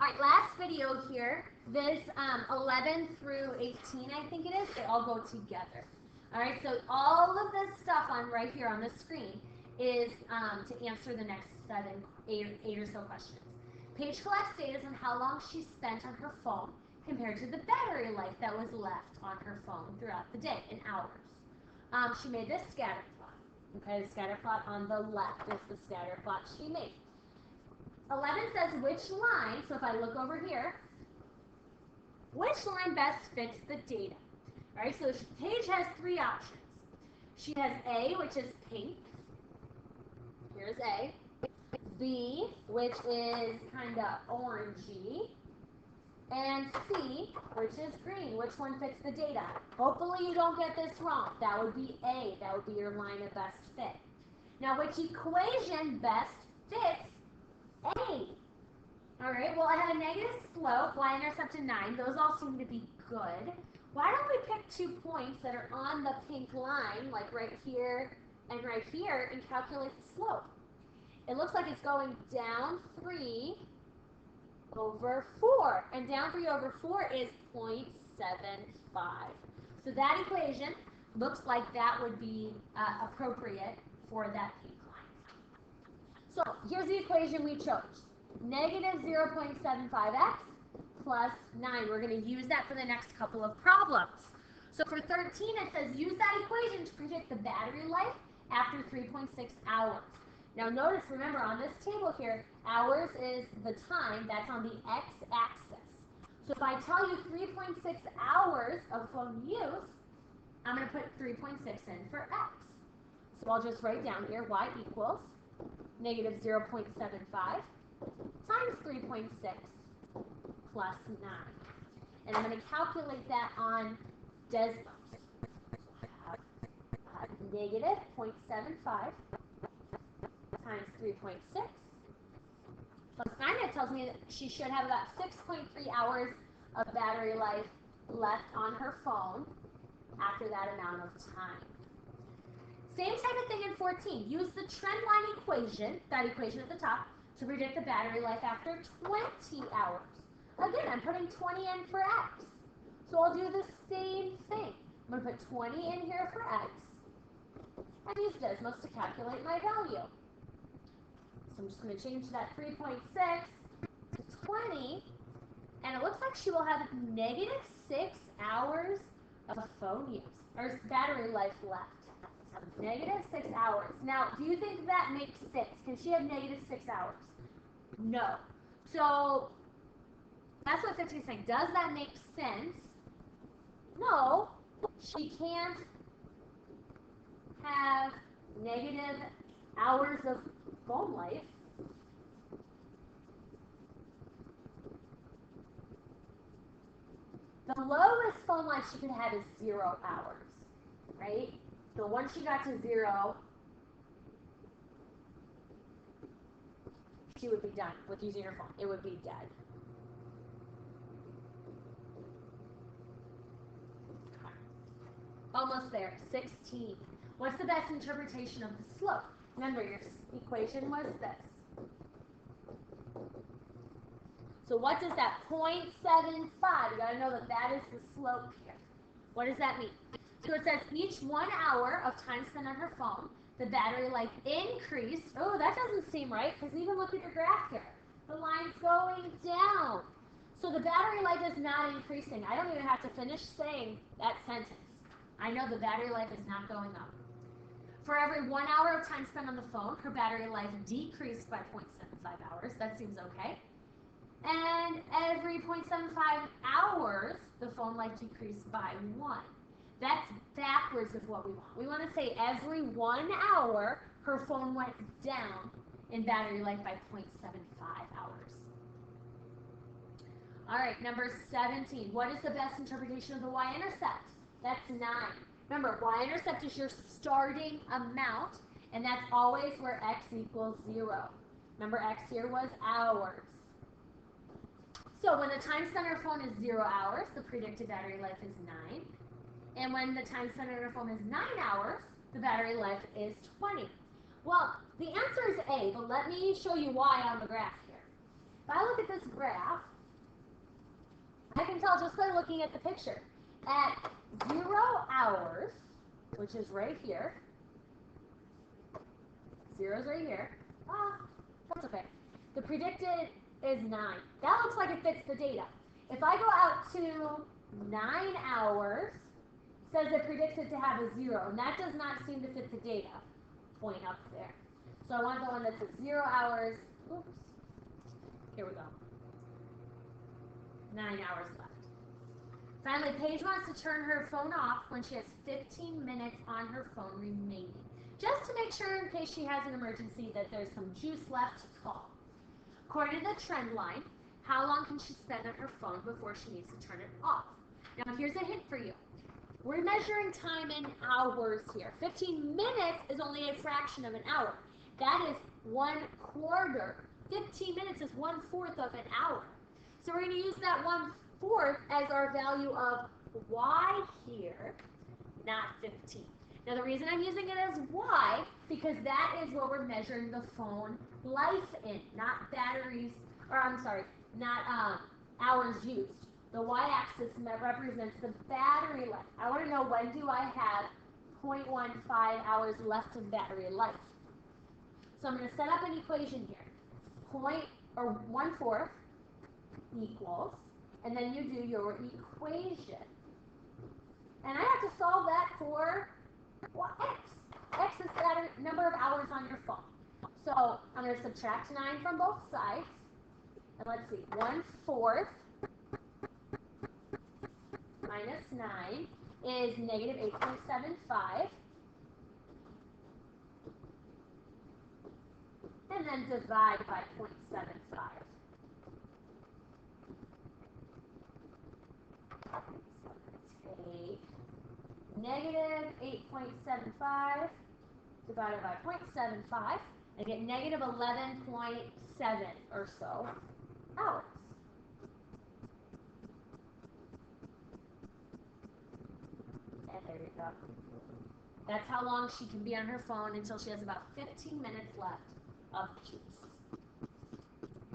All right, last video here, this 11 through 18, I think it is, they all go together. All right, so all of this stuff on right here on the screen is to answer the next eight or so questions. Paige collects data on how long she spent on her phone compared to the battery life that was left on her phone throughout the day in hours. She made this scatter plot. Okay, the scatter plot on the left is the scatter plot she made. 11 says which line, so if I look over here, which line best fits the data? All right, so Paige has three options. She has A, which is pink. Here's A. B, which is kind of orangey. And C, which is green. Which one fits the data? Hopefully you don't get this wrong. That would be A. That would be your line of best fit. Now, which equation best fits A? All right, well, I have a negative slope, y-intercept of 9. Those all seem to be good. Why don't we pick 2 points that are on the pink line, like right here and right here, and calculate the slope? It looks like it's going down 3 over 4. And down 3 over 4 is 0.75. So that equation looks like that would be appropriate for that pink line. So here's the equation we chose. Negative 0.75x plus 9. We're going to use that for the next couple of problems. So for 13, it says use that equation to predict the battery life after 3.6 hours. Now notice, remember, on this table here, hours is the time that's on the x-axis. So if I tell you 3.6 hours of phone use, I'm going to put 3.6 in for x. So I'll just write down here y equals negative 0.75 times 3.6 plus 9. And I'm going to calculate that on Desmos. Negative 0.75 times 3.6 plus 9, that tells me that she should have about 6.3 hours of battery life left on her phone after that amount of time. Same type of thing in 14. Use the trend line equation, that equation at the top, to predict the battery life after 20 hours. Again, I'm putting 20 in for x. So I'll do the same thing. I'm going to put 20 in here for x and use Desmos to calculate my value. So I'm just going to change that 3.6 to 20, and it looks like she will have negative 6 hours of phone use, or battery life left. Negative 6 hours. Now, do you think that makes sense? Can she have negative 6 hours? No. So, that's what 15 is saying. Does that make sense? No. She can't have negative hours of phone life. The lowest phone life she could have is 0 hours, right? So once she got to 0, she would be done with using her phone. It would be dead. Almost there. 16. What's the best interpretation of the slope? Remember, your equation was this. So what does that 0.75? You got to know that that is the slope here. What does that mean? So it says each 1 hour of time spent on her phone, the battery life increased. Oh, that doesn't seem right, because even look at your graph here. The line's going down. So the battery life is not increasing. I don't even have to finish saying that sentence. I know the battery life is not going up. For every 1 hour of time spent on the phone, her battery life decreased by 0.75 hours. That seems okay. And every 0.75 hours, the phone life decreased by 1. That's backwards of what we want. We want to say every 1 hour, her phone went down in battery life by 0.75 hours. All right, number 17. What is the best interpretation of the y-intercept? That's 9. Remember, y-intercept is your starting amount, and that's always where x equals 0. Remember, x here was hours. So when the time spent on our phone is 0 hours, the predicted battery life is 9. And when the time spent on our phone is 9 hours, the battery life is 20. Well, the answer is A, but let me show you why on the graph here. If I look at this graph, I can tell just by looking at the picture. At 0 hours, which is right here, 0's right here. That's okay. The predicted is 9. That looks like it fits the data. If I go out to 9 hours, it says it predicted to have a 0, and that does not seem to fit the data point up there. So I want the one that's at 0 hours. Oops. Here we go. 9 hours left. Finally, Paige wants to turn her phone off when she has 15 minutes on her phone remaining, just to make sure in case she has an emergency that there's some juice left to call. According to the trend line, how long can she spend on her phone before she needs to turn it off? Now, here's a hint for you. We're measuring time in hours here. 15 minutes is only a fraction of an hour. That is 1/4. 15 minutes is 1/4 of an hour. So we're going to use that 1/4 as our value of y here, not 15. Now the reason I'm using it as y, because that is what we're measuring the phone life in, not batteries, or I'm sorry, not hours used. The y-axis represents the battery life. I want to know, when do I have 0.15 hours left of battery life? So I'm going to set up an equation here. 1/4 equals, and then you do your equation. And I have to solve that for x. X is the number of hours on your phone. So I'm going to subtract 9 from both sides. And let's see, 1/4 minus 9 is negative 8.75. And then divide by 0.75. Take negative 8.75 divided by 0.75, and get negative 11.7 or so hours. And there you go. That's how long she can be on her phone until she has about 15 minutes left of juice.